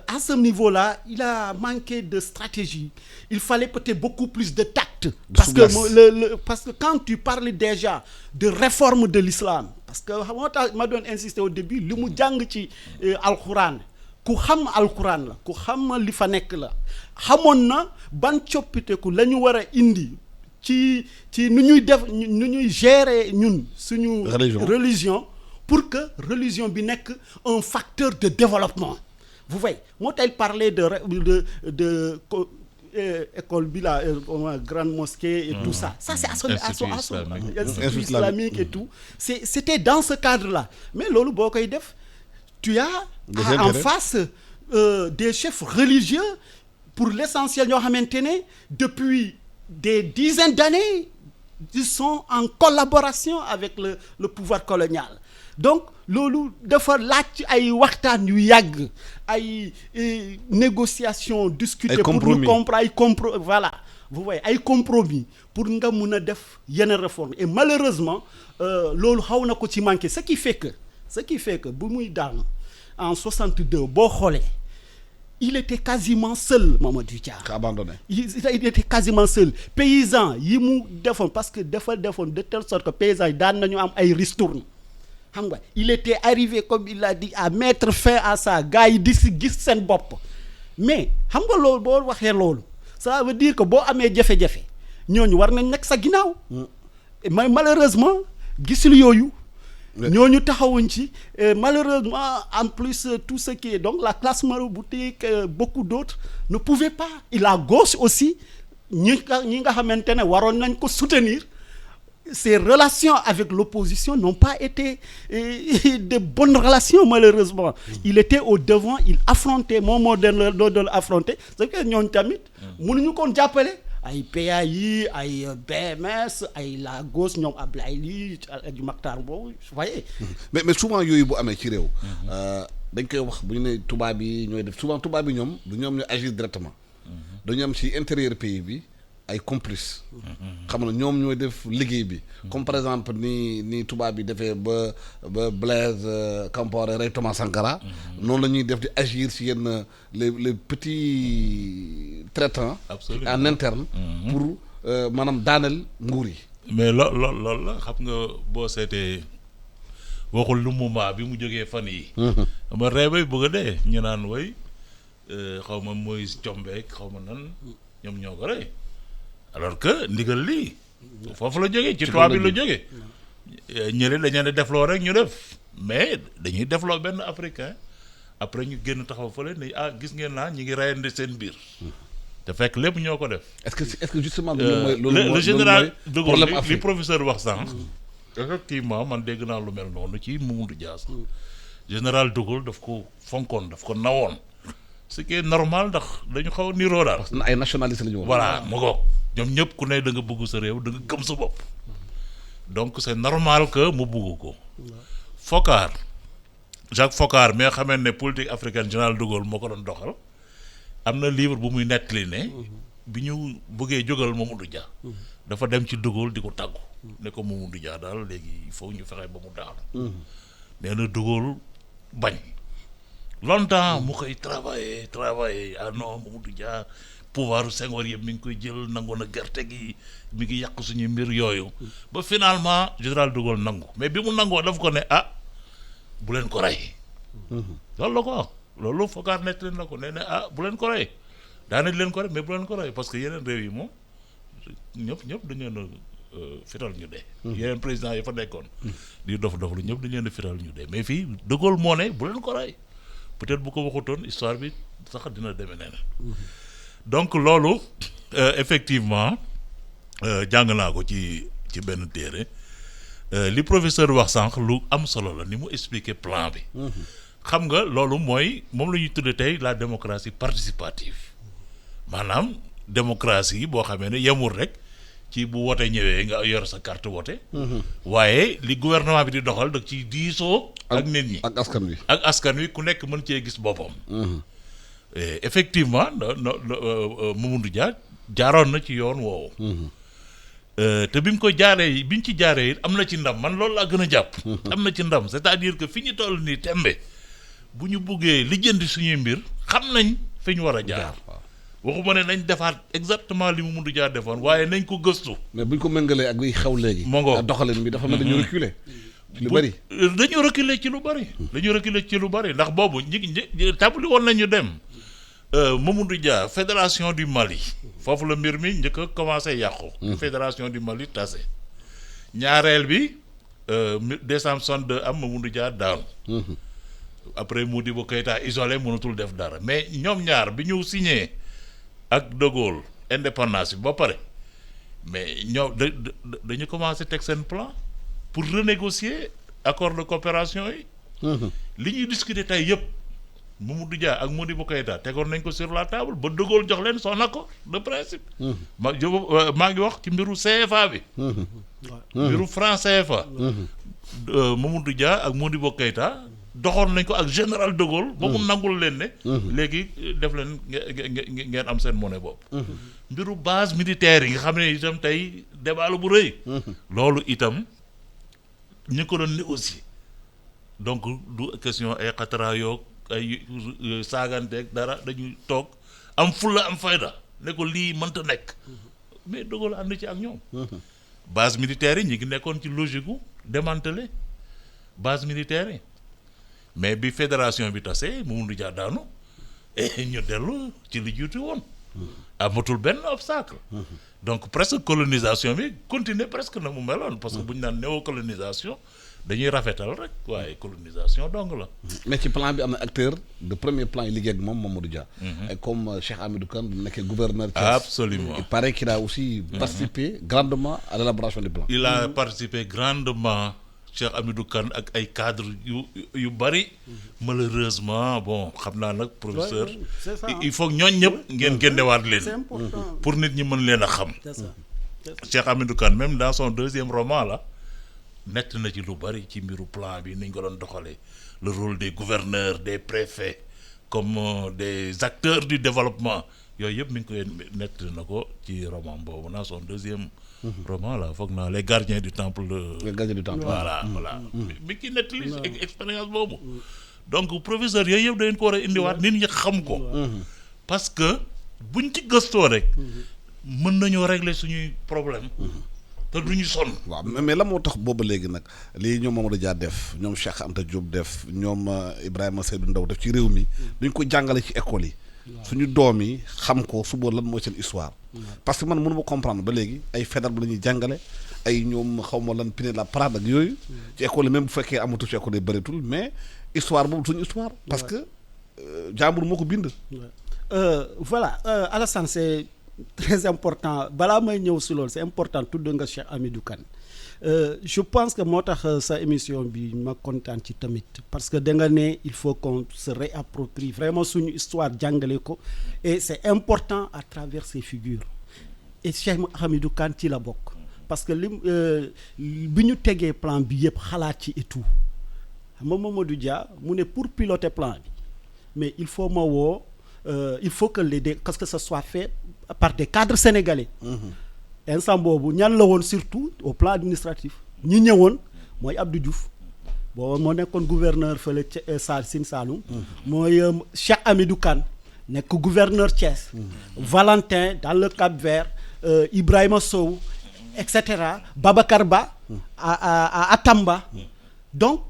à ce niveau-là il a manqué de stratégie il fallait peut-être beaucoup plus de tact. parce que parce que quand tu parles déjà de réforme de l'islam parce que moo tax ma doon insister au début li mu jàng ci alxuraan ku xam alxuraan la ku xam li fa nekk la xamoon na ban coppiteku la ñu war a indi ci nu ñuy def nu ñuy gérer ñun suñu religion pour que religion bi nekk un facteur de développement vous voyez moo tax il parlait de école bi la grande mosquée et tout ça c'est institut islamique et tout c'était dans ce cadre-là mais loolu boo koy def tu as en face des chefs religieux pour l'essentiel ñoo xamante ne depuis des dizaines d'années ils sont en collaboration avec le pouvoir colonial donc loolu dafa laaj ay waxtaan yu yàgg ay négociations discuter pour ñu comprendre voilà vous voyez ay compromis pour nga mun a def yenn réforme et malheureusement loolu xaw na ko ci manqué ce qui fait que bu muy daan en 62 boo xoolee il était quasiment seul Mamadou Dia. Abandonné. Il était quasiment seul paysan yi mu defoon parce que dafa defoon de telle sorte que paysans yi daan nañu am ay ristournes xam nga il était arrivé comme il l'a dit à mettre fin à ça gars yi di si gis seen bopp mais xam nga loolu boo waxee loolu ça veut dire que boo amee jafe-jafe ñooñu war nañ nekk sa ginnaaw mais malheureusement gisul yooyu ñooñu taxawuñ ci malheureusement en plus tout ce qui est donc la classe maraboutique beaucoup d'autres ne pouvaient pas et la gauche aussi ñi nga xamante ne waroon nañ ko soutenir ces relations avec l'opposition n'ont pas été de bonnes relations malheureusement il était au devant il affrontait moom moo doon affronter c'est que ñooñu tamit mënuñu koon jàppale ay PA yi ay BMS ay la gauche ñoom Ablaye lii du Mactar boobu vous voyez mais souvent yooyu bu amee ci réew dañ koy wax bu ñu ne tubaab yi ñooy def souvent tubaab yi ñoom du ñoom ñu agir directement dañu am ci intérieur pays bi ay complices xam na ñoom ñooy def liggéey bi comme par exemple ni tubaab bi defee ba Blaise Compaoré rey Thomas Sankara noonu la ñuy def di agir ci yenn les petits traitants en interne pour maanaam daaneel nguur yi mais loolu la xam nga boo seetee waxul lu moment bi mu jógee fan yi ama reebay bëgg a dee ñu naan way xaw ma mooy combeek xaw ma nan ñoom ñoo ko rey alors que ndigal lii foofu la jógee ci toit bi la jógee ñële dañu ne defloo rek ñu def mais dañuy defloo benn africain après ñu génn taxaw fële ne gis ngeen naa ñi ngi reyandi seen biir te fekk lépp ñoo ko def. est-ce que justement le général de Gaulle li professeur wax sànq effectivement man dégg naa lu mel noonu ci Mamadou Dia sax général de Gaulle daf ko fonkoon daf ko nawoon ce qui est normal ndax dañu xaw a niroo daal. parce que ay nationalistes la ñu woon. voilà mu ngoog ñoom ñëpp ku ne da nga bëgg sa réew da nga gëm sa bopp donc c'est normal que mu bëgg ko. Foccart Jacques Foccart mais xamee ne politique africaine général de Gaulle moo ko doon doxal am na livre bu muy nettali ne bi ñu bëggee jógal Mamadou Dia dafa dem ci de Gaulle di ko tàggu ne ko Mamadou Dia daal léegi il faut ñu fexe ba mu daanu nee na de Gaulle bañ longtemps mu koy travailler ah non Mamadou Dia pouvoir Senghor yëpp mi ngi koy jël nangu na gerte gi mi ngi yàq suñu mbir yooyu ba finalement général de Gaulle nangu mais bi mu nangoo daf ko ne bu leen ko rey loolu la ko loolu Foccart nekk leen na ko nee na bu leen ko rey daanañ leen ko rey mais bu leen ko rey parce que yeneen réew yi moom ñëpp dañu leen a fital ñu dee yeneen président yi fa nekkoon di dof lu ñëpp dañu leen a fital ñu dee mais fii de Gaulle moo ne bu leen ko rey peut-être bu ko waxutoon histoire bi sax dina demee nee na donc loolu effectivement jàng naa ko ci benn téere li professeur wax sànq lu am solo la ni mu expliquer plan bi xam nga loolu mooy moom la ñuy tudde tey la démocratie participative maanaam démocratie boo xamee ne yemul rek ci bu wote ñëwee nga yor sa carte wote waaye li gouvernement bi di doxal da ci diisoo ak nit ñi ak askan wi ku nekk mën cee gis boppam effectivement Mamadou Dia jaaroon na ci yoon woowu te bi mu ko jaaree bi ñu ci jaaree it am na ci ndam man loolu laa gën a jàpp am na ci ndam c'est-à-dire que fi ñu toll nii tembe bu ñu buggee lijjanti suñuy mbir xam nañ fi ñu war a jaar waxuma ne nañ defaat exactement li Mamadou Dia defoon waaye nañ ko gëstu mais buñ ko méngalee ak liy xew léegi ak doxalin bi dafa mel dañu reculer lu bari dañu reculer ci lu bari ndax boobu ñi tàmbali woon nañu dem Mamadou Dia fédération du Mali foofu la mbir mi njëkk a commencé yàqu fédération du Mali tase ñaareel bi décembre 62 am Mamadou Dia daanu après Modibo Keïta isolé mënatul def dara mais ñoom ñaar bi ñu signé ak De Gaulle indépendance bi ba pare mais ñoom dañu commencé teg seen plan pour renégocier accord de coopération yi. li ñuy discuter tey yëpp Mamadou Dia ak Modibo Keïta tegoon nañ ko sur la table ba De Gaulle jox leen son accord de principe. maa ngi wax ci mbiru CFA bi. mbiru franc CFA. Mamadou Dia ak Modibo Keïta doxoon nañ ko ak général De Gaulle. ba mu nangul leen ne. léegi def leen ngeen am seen monnaie bopp. mbiru base militaire yi nga xam ne itam tey débat la bu rëy. loolu itam ñu ko doon négocier donc du question ay xatara yoog ay saaganteeg dara dañuy toog am fulla am fayda ne ko lii mënta nekk mais De Gaulle ànd ci ak ñoom. base militaire yi ñu ngi nekkoon ci logique gu démanteler base militaire yi mais bi fédération bi tasee Mamadou Dia daanu et ñu dellu ci li jiitu woon. amatul benn obstacle. donc presque colonisation bi continuer presque na mu meloon. parce que bu ñu naan néocolonisation dañuy rafetal rek waaye colonisation dong la. mais ci plan bi am na acteur de premier plan yi liggéey ak moom Mamadou Dia. et comme Cheikh Hamidou Kane bu nekkee gouverneur. absolument il paraît qu'il a aussi participé grandement à l'élaboration du plan. il a participé grandement Cheikh Hamidou Kane ak ay cadres yu bari. malheureusement bon xam naa nag professeur. c'est ça. il faut ñooñ ñëpp ngeen génnewaat leen. c'est important. pour nit ñi mën leen a xam. c'est ça. Cheikh Hamidou Kane même dans son deuxième roman là nett na ci lu bari ci mbiru plan bi ni ñu ko doon doxalee le rôle des gouverneurs des préfets comme des acteurs du développement yooyu yëpp mi ngi koy nett na ko ci roman boobu dans son deuxième roman là foog naa les gardiens du temple. les gardiens du temple. voilà mi ngi nett li expérience boobu. donc professeur yooyu yëpp dañ ko war a indiwaat nit ñi xam ko. parce que buñ ci gëstoo rek. mën nañoo régler suñuy problème te duñu sonn. waaw mais la moo tax booba léegi nag lii ñoom Mamadou Dia def ñoom Cheikh Anta Diop def ñoom Ibrahima Seydou Ndaw def ci réew mi duñ ko jàngale ci école yi. suñu doom yi xam ko suba lan mooy seen histoire. parce que man mënu ma comprendre ba léegi ay Faidherbe la ñuy jàngale ay ñoom xaw ma lan Pinet-Laprade ak yooyu. ci école yi même bu fekkee amatul ci école yi bëreetul mais histoire boobu suñu histoire. parce que jàmbur moo ko bind. voilà Alassane c'est très important balaa may ñëw si loolu c'est important tudd nga Cheikh Hamidou Kane je pense que moo tax sa émission bi ma kontaan ci tamit parce que da nga ne il faut qu'on se réapproprie vraiment suñu histoire jàngale ko et c'est important à travers ces figures et Cheikh Hamidou Kane ci la bokk parce que bi ñu tegee plan bi yëpp xalaat ci et tout xam nga Mamadou Dia mu ne pour piloter plan bi mais il faut ma woo il faut que parce que ça soit fait par des cadres sénégalais. instant boobu ñan la woon surtout au plan administratif ñi ñëwoon mooy Abdou Diouf boobu moo nekkoon gouverneur fële Sine Saloum. mooy Cheikh Hamidou Kane nekk gouverneur Thiès. Valentin dans le Cap-Vert Ibrahima Sow et cetera Babacar Ba à Tamba donc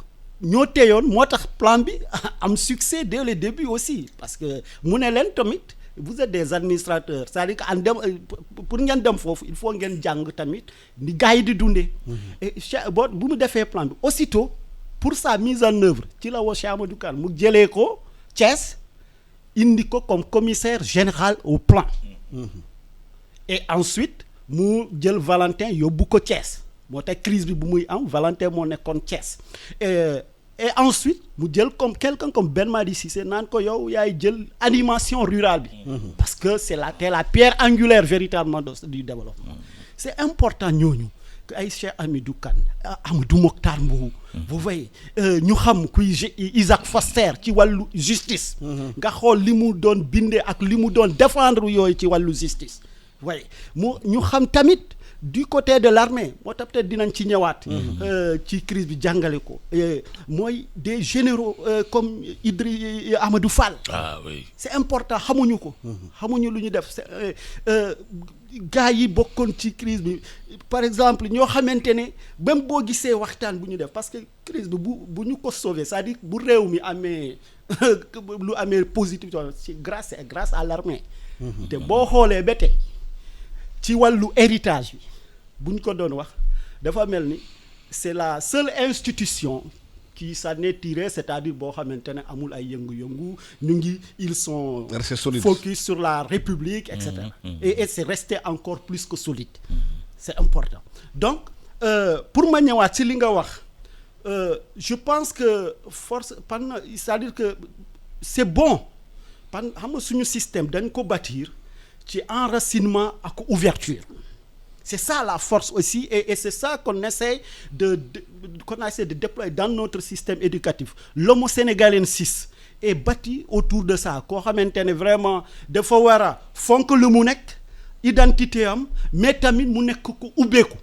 ñoo teyoon moo tax plan bi am succès dès le début aussi parce que mu ne leen tamit vous êtes des administrateurs c'est-à-dire que pour ngeen dem foofu il faut ngeen jàng tamit ni gars yi di dundee. et bu mu defee plan bi aussitôt pour sa mise en œuvre ci la woo Cheikh Hamidou Kane mu jëlee ko Thiès indi ko comme commissaire général au plan. et ensuite mu jël Valentin yóbbu ko Thiès moo tax crise bi bu muy am Valentin moo nekkoon Thiès. et ensuite mu jël comme quelqu'un comme Ben Madi Cissé naan ko yow yaay jël animation rurale bi. parce que c'est la pierre angulaire véritablement du développement. c'est important ñooñu que ay Cheikh Hamidou Kane Amadou Mokhtar Mbow. vous voyez ñu xam kuy Isaac Foster ci wàllu justice. nga xool li mu doon bindee ak li mu doon défendre yooyu ci wàllu justice. waaye ñu xam tamit. du côté de l'armée moo tax peut-être dinañ ci ñëwaat. ci crise bi jàngale ko. mooy des généraux comme Amadou Fall. ah oui c'est important xamuñu ko. xamuñu lu ñu def gars yi bokkoon ci crise bi par exemple ñoo xamante ne même boo gisee waxtaan bu ñu def parce que crise bi bu ñu ko sauver c'est-à-dire bu réew mi amee lu amee positif c'est grâce à l'armée. te boo xoolee ba tey ci wàllu héritage bi. bu ñu ko doon wax dafa mel ni c'est la seule institution qui s'en est tiré, c'est-à-dire boo xamante ne amul ay yëngu-yëngu ñu ngi ils sont Resté solide. focus sur la République et cetera et c'est resté encore plus que solide c'est important donc pour ma ñëwaat ci li nga wax je pense que force c'est-à-dire que c'est bon xam nga suñu système dañ ko bâtir ci enracinement ak ouverture c'est ça la force aussi et c'est ça qu'on essaie de déployer dans notre système éducatif l'homo sénégalensis est bâti autour de ça koo xamante ne vraiment dafa war a fonk lu mu nekk identité am mais tamit mu nekk ko ubbeeku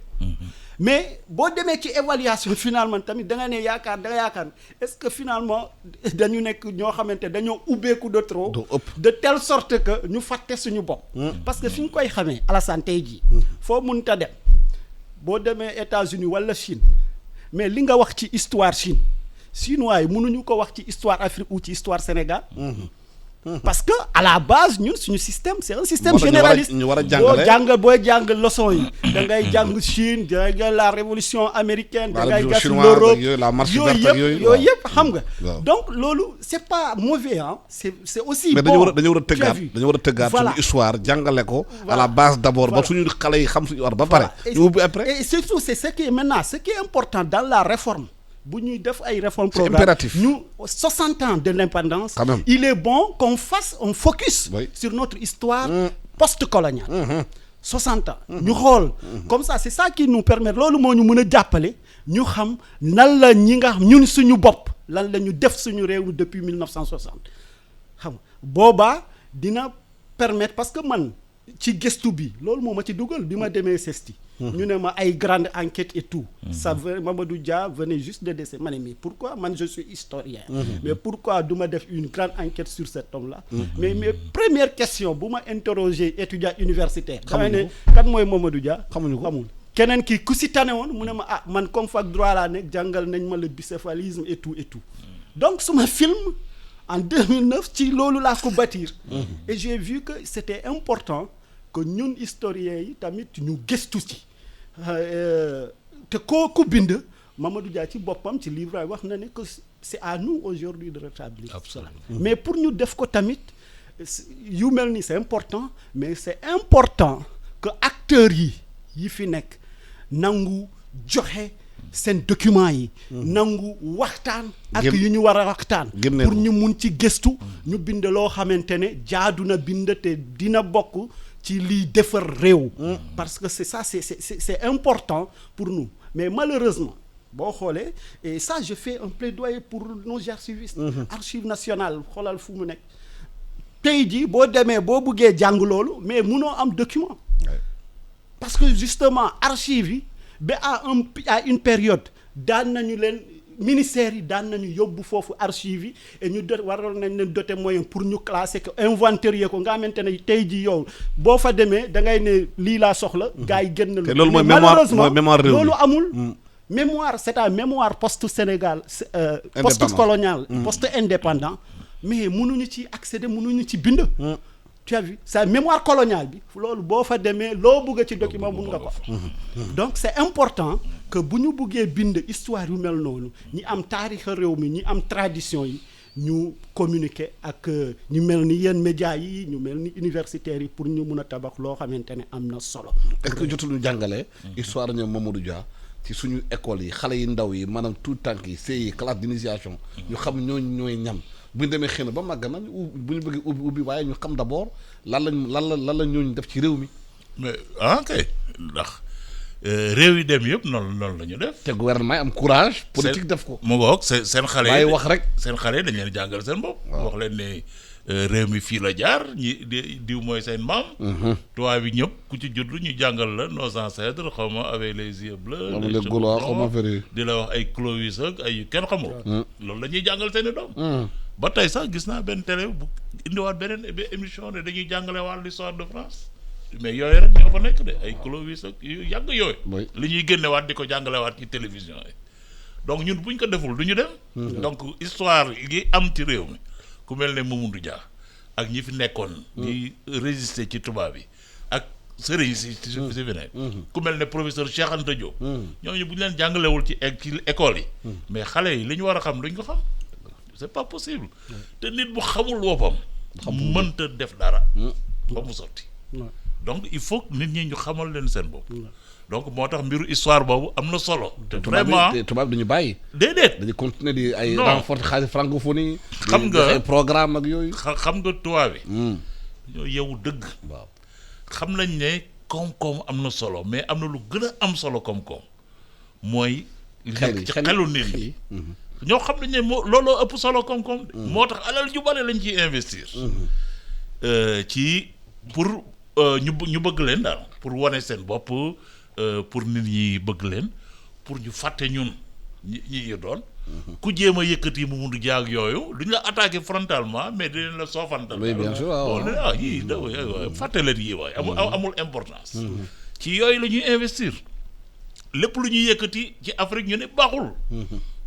mais boo demee ci évaluation finalement tamit da nga yaakaar est-ce que finalement dañu nekk ñoo xamante dañoo ubbeeku de trop de telle sorte que ñu fàtte suñu bopp parce que fi ñu koy xamee Alassane tey jii foo mënta dem boo demee États-Unis wala Chine mais li nga wax ci histoire Chine chinois yi mënuñu ko wax ci histoire Afrique ou ci histoire Sénégal parce que à la base ñun suñu système c'est un système généraliste boo jàng leçon yi da ngay jàng Chine da ngay la révolution américaine da ngay gas l'Europe yooyu yëpp xam nga donc loolu c'est pas mauvais c'est aussi mais bon dañu war a tëggaat suñu histoire jàngale ko à la base d'abord ba suñu xale yi xam suñu war ba pare ñu ubbi après et surtout c'est ce qui est important dans la réforme bu ñuy def ay réformes c'est impératif ñu 60 ans de l'indépendance il est bon qu'on fasse un focus sur notre histoire post-coloniale 60 ans ñu xool comme ça c'est ça qui nous permet loolu moo ñu mën a jàppale ñu xam nan la ñi nga xam ñun suñu bopp lan la ñu def suñu réew depuis 1960 xam nga boobaa dina permettre parce que man ci gëstu bi loolu moo ma ci dugal bi ma demee CESTI ñu ne ma ay grande enquête et tout ça Mamadou Dia venait juste de décéder ma ne mais pourquoi man je suis historien mais pourquoi du ma def une grande enquête sur cet homme là mais première question bu ma interroger étudiant universitaire damay ne kan mooy Mamadou Dia xamul keneen kii ku si tane woon mu ne ma man comme fac droit laa nekk jàngal nañ ma le bicéphalisme et tout donc suma film en 2009 ci loolu laa ko bâtir et j'ai vu que c'était important que ñun historiens yi tamit ñu gëstu ci te kooku bind Mamadou Dia ci boppam ci livre wax na ne que c'est à nous aujourd'hui de rétablir cela mais pour ñu def ko tamit yu mel ni c'est important mais c'est important que acteurs yi fi nekk nangu joxe seen documents yi nangu waxtaan ak yu ñu war a waxtaan pour ñu mun ci gëstu ñu bind loo xamante ne jaadu na bind te dina bokk ci liy defar réew parce que c'est ça c'est important pour nous mais malheureusement boo xoolee et ça je fais un plaidoyer pour nos archivistes archives nationales xoolal fu mu nekk tey jii boo demee boo buggee jàng loolu mais munoo am document parce que justement archives yi ba à une période daan nañu leen ministères yi daan nañu yóbbu foofu archives yi et ñu waroon nañ leen doter moyen pour ñu classer ko inventorier ko nga xamante ne tey ji yow boo fa demee da ngay ne lii laa soxla gars yi génn te loolu mooy mémoire réew loolu amul mémoire c'est à mémoire post-Sénégal post-colonial post-indépendant mais mënuñu ci accéder mënuñu ci bind tu as vu c'est mémoire coloniale bi loolu boo fa demee loo bëgg ci document mun nga ko donc c'est important que bu ñu bëggee bind histoire yu mel noonu ñi am taarixa réew mi ñi am tradition yi ñu communiquer ak ñu mel ni yenn médias yi ñu mel ni universitaires yi pour ñu mun a tabax loo xamante ne am na solo. est-ce que jotul ñu jàngale histoire ñoom Mamadou Dia ci suñu école yi xale yi ndaw yi maanaam tout tànk yi CI classe d'initiation ñu xam ñooy ñam bu ñu demee xëy na ba màgg nañ bu ñu bëggee ubbi waaye ñu xam d'abord lan la ñooñu def ci réew mi. mais kay ndax réew yi dem yëpp noonu la ñu def. te gouvernement yi am courage. politique def ko. mu ngoog seen xale yi waaye wax rek. seen xale yi dañ leen jàngal seen bopp. wax leen ne réew mi fii la jaar diw mooy seen maam. tubaab bi ñëpp ku ci juddu ñu jàngal la nos ancêtres xaw ma avec les yeux bleus. les Gaulois xaw ma feri di la wax ay Clovis ak ay kenn xamul. loolu la ñuy jàngal seen i doom. ba tey sax gis naa benn télé bu indiwaat beneen émission ne dañuy jàngale wàllu l'histoire de France mais yooyu rek ñoo fa nekk de ay Clovis ak yu yàgg yooyu. li ñuy génnewaat di ko jàngalewaat ci télévision yi donc ñun buñ ko deful du ñu dem. donc histoire yi am ci réew mi ku mel ne Mamadou Dia ak ñi fi nekkoon. ñi résister ci tubaab yi ak sëriñ si fi nekk ku mel ne professeur Cheikh Anta Diop ñooñu bu ñu leen jàngalewul ci école yi mais xale yi li ñu war a xam duñ ko xam c'est pas possible te nit bu xamul woppam mënta def dara ba mu sotti donc il faut que nit ñi ñu xamal leen seen bopp donc moo tax mbiru histoire boobu am na solo te vraiment tubaab dañu bàyyi déedéet dañu continuer di ay renforcer xaalis francophonie xam nga ay programme ak yooyu xam nga tubaab bi ñoo yeewu dëgg waaw xam nañ ne koom-koom am na solo mais am na lu gën a am solo koom-koom mooy nekk ci xelu nit ñi ñoo xam nañ ne looloo ëpp solo koom-koom moo tax alal ju bare lañ ciy investir ci pour ñu bëgg leen daal pour wane seen bopp pour nit ñi bëgg leen pour ñu fàtte ñun ñi doon ku jéem a yëkkati mu mundu jaag yooyu duñ la attaqué frontalement mais dinañ la soofantal. oui bien sûr waaw yii da fàtte leen yii waay amul importance. ci yooyu la ñuy investir lépp lu ñuy yëkkati ci Afrique ñu ne baaxul.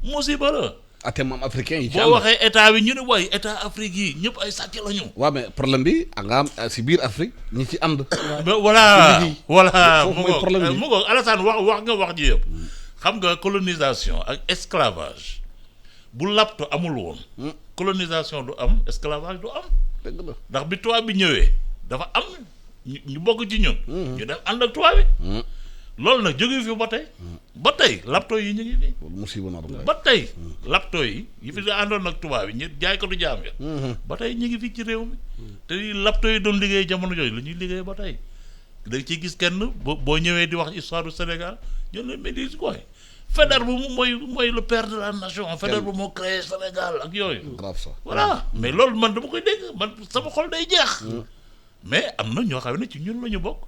musiba la. atem am africain yi. boo waxee état bi ñu ne waaye état Afrique yi ñëpp ay sàcc la ñu. waaw mais problème bi nga am si biir Afrique ñi ci ànd. voilà foofu mooy problème bi mu ngo Alassane wax nga wax ji yëpp. xam nga colonisation ak esclavage bu lapto amul woon. colonisation du am esclavage du am. dëgg la ndax bi tubaab bi ñëwee dafa am ñu bokk ci ñun. ñu def ànd ak tubaab bi. loolu nag jóge fi ba tey lapto yi ñu ngi fi. musiba na ba tey lapto yi fi àndoon ak tubaab yi ñu jaay ko du jaam ya ba tey ñu ngi fi ci réew mi. te lapto yi doon liggéey jamono jooju la ñuy liggéey ba tey da nga ciy gis kenn boo ñëwee di wax histoire du Sénégal ñu ne mais di quoi Faidherbe bu mooy le père de la nation. Faidherbe bu moo créé Sénégal ak yooyu. grave ça voilà mais loolu man dama koy dégg man sama xol day jeex. mais am na ñoo xam ne ci ñun la ñu bokk.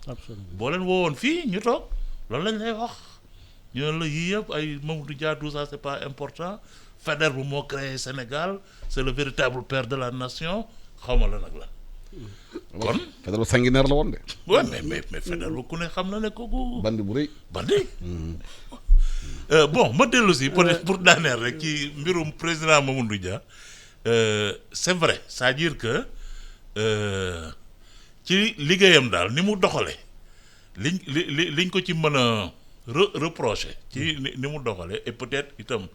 boo leen woowoon fii ñu toog loolu lañ lay wax. ñu ne la yii yëpp ay Mamadou Dia tout ça c'est pas important Faidherbe moo créé Sénégal c'est le véritable père de la nation xawma la nag la kon Faidherbe sanguinaire la woon de. ouais mais Faidherbe ku ne xam na ne kooku bandi bu rëy. bandi bon ma dellu si peut-être pour daaneel rek ci mbirum président Mamadou Dia c'est vrai c'est-à-dire que ci liggéeyam daal ni mu doxale liñ ko ci mën a reproché ci ni mu doxale et peut-être itam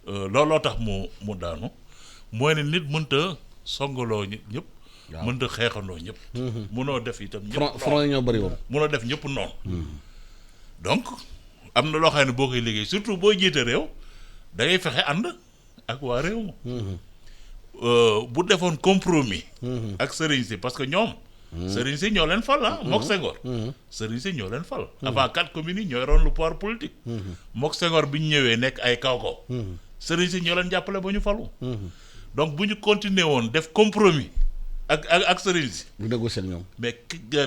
looloo tax mu daanu mooy ne nit mënta songaloo ñëpp mënta xeexandoo ñëpp mënoo def itam ñëpp front ñoo bëri woon mënoo def ñëpp noonu donc am na loo xam ne boo koy liggéey surtout boo jiite réew da ngay fexe ànd ak waa réew bu defoon compromis ak sëriñ si parce que ñoom sëriñ si ñoo leen fal mook Senghor sëriñ si ñoo leen fal avant 4 communes yi ñooy roon le pouvoir politique mook Senghor bi ñu ñëwee nekk ay kaw sëriñ si ñoo leen jàppale ba ñu falu donc bu ñu continuer woon def compromis ak sëriñ si bu négocier ak ñoom mais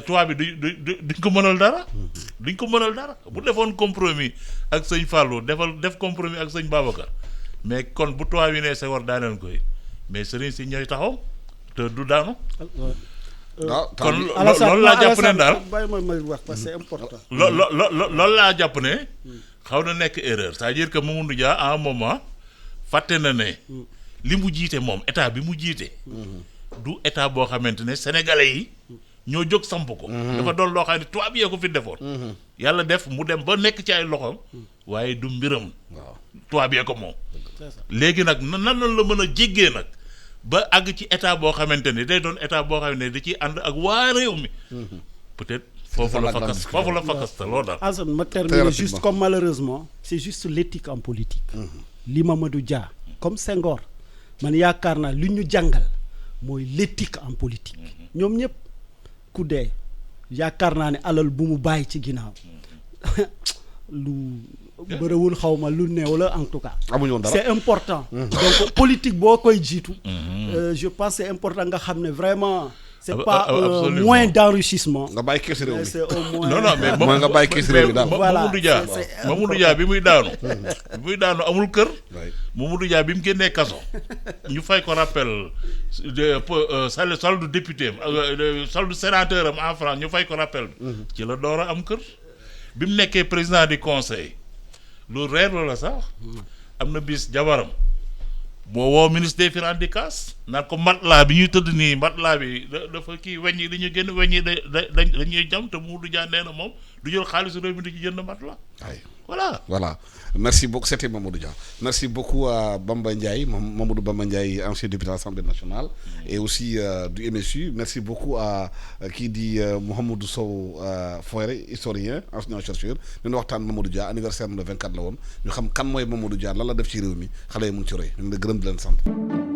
tubaab bi duñ ko mënal dara duñ ko mënal dara bu defoon compromis ak sëñ Fallou def compromis ak sëñ Babacar mais kon bu tubaab yi ne Senghor daaneel koy mais sëriñ si ñooy taxaw te du daanu kon loolu laa jàpp ne daal bàyyi ma wax parce que c'est important. loolu laa jàpp ne xaw na nekk erreur c'est-à-dire que Mamadou Dia à un moment fàtte na ne li mu jiite moom état bi mu jiite du état boo xamante ne sénégalais yi ñoo jóg samp ko dafa doon loo xam ne tubaab yee ko fi defoon yàlla def mu dem ba nekk ci ay loxoom waaye du mbiram tubaab yee ko moom léegi nag nan la mën a jéggee nag ba àgg ci état boo xamante ne day doon état boo xam ne da ciy ànd ak waa réew mi peut-être foofu la fakasta loolu daal Assane ma terminer juste comme malheureusement c'est juste l'éthique en politique li Mamadou Dia comme Senghor man yaakaar naa li ñu jàngal mooy l'éthique en politique ñoom ñëpp ku dee yaakaar naa ne alal bu mu bàyyi ci ginnaaw lu bëriwul xaw ma lu néew la en tout cas amuñu woon dara c'est important donc politique boo koy jiitu je pense c'est important nga xam ne vraiment c'est pas un moyen d'enrichissement nga bàyyi kees réew mi c'est au moins non mais mooy nga bàyyi kees réew mi daal voilà Mamadou Dia bi muy daanu amul kër Mamadou Dia bi mu génnee kaso ñu fay ko rappel solde député solde sénateur am en France ñu fay ko rappel ci la door a am kër bi mu nekkee président du conseil lu reer la sax am na bis jabaram moo woo ministre des finances di kaas naan ko matelas bi ñuy tëdd nii matelas bi dafa kii weñ yi dañuy génn weñ yi dañuy jam te Mamadou Dia nee na moom du jël xaalisu réew mi di ci jënd matelas. Voilà. Merci beaucoup. C'était Mamadou Dia. Merci beaucoup à Bamba Ndiaye, Mamadou Bamba Ndiaye, ancien député de l'Assemblée nationale, et aussi du MSU. Merci beaucoup à qui dit Mohamedou Sow Foire, historien, enseignant chercheur. Nous avons Mamadou Dia, anniversaire le 24 la woon ñu xam kan mooy Mamadou Dia lan la def ci réew mi xale yi mun ci roy ñu ngi la gërëm di leen sant.